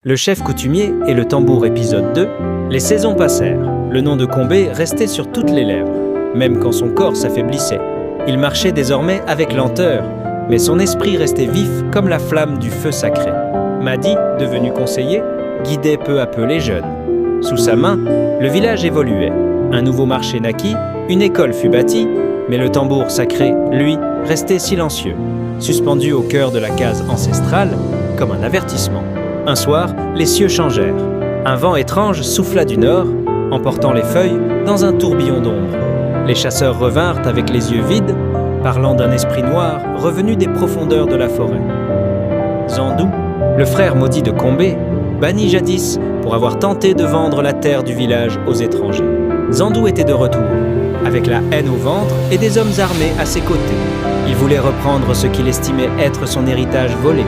Le chef coutumier et le tambour épisode 2, les saisons passèrent. Le nom de Combé restait sur toutes les lèvres, même quand son corps s'affaiblissait. Il marchait désormais avec lenteur, mais son esprit restait vif comme la flamme du feu sacré. Madi, devenu conseiller, guidait peu à peu les jeunes. Sous sa main, le village évoluait. Un nouveau marché naquit, une école fut bâtie, mais le tambour sacré, lui, restait silencieux, suspendu au cœur de la case ancestrale, comme un avertissement. Un soir, les cieux changèrent. Un vent étrange souffla du nord, emportant les feuilles dans un tourbillon d'ombre. Les chasseurs revinrent avec les yeux vides, parlant d'un esprit noir revenu des profondeurs de la forêt. Zandou, le frère maudit de Combé, banni jadis pour avoir tenté de vendre la terre du village aux étrangers. Zandou était de retour, avec la haine au ventre et des hommes armés à ses côtés. Il voulait reprendre ce qu'il estimait être son héritage volé.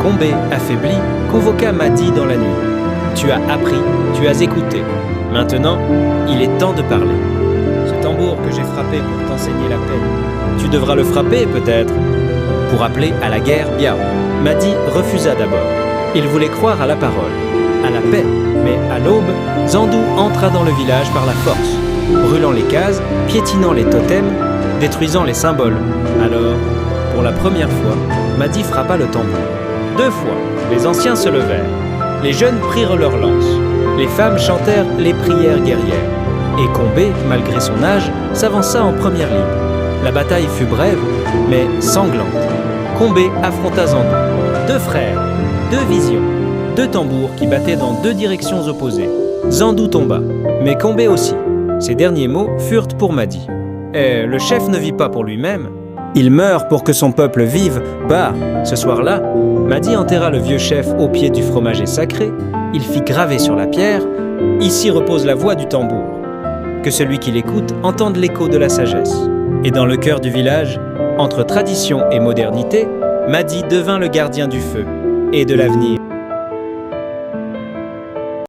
Combé, affaibli, convoqua Madi dans la nuit. « Tu as appris, tu as écouté. Maintenant, il est temps de parler. Ce tambour que j'ai frappé pour t'enseigner la paix, tu devras le frapper peut-être, pour appeler à la guerre Biao. » Madi refusa d'abord. Il voulait croire à la parole, à la paix. Mais à l'aube, Zandou entra dans le village par la force, brûlant les cases, piétinant les totems, détruisant les symboles. Alors, pour la première fois, Madi frappa le tambour. 2 fois, les anciens se levèrent. Les jeunes prirent leurs lances. Les femmes chantèrent les prières guerrières. Et Combé, malgré son âge, s'avança en première ligne. La bataille fut brève, mais sanglante. Combé affronta Zandou. 2 frères, 2 visions, 2 tambours qui battaient dans 2 directions opposées. Zandou tomba, mais Combé aussi. Ces derniers mots furent pour Madi. Et le chef ne vit pas pour lui-même. Il meurt pour que son peuple vive. Bah, ce soir-là, Madi enterra le vieux chef au pied du fromager sacré. Il fit graver sur la pierre « Ici repose la voix du tambour ». Que celui qui l'écoute entende l'écho de la sagesse. Et dans le cœur du village, entre tradition et modernité, Madi devint le gardien du feu et de l'avenir.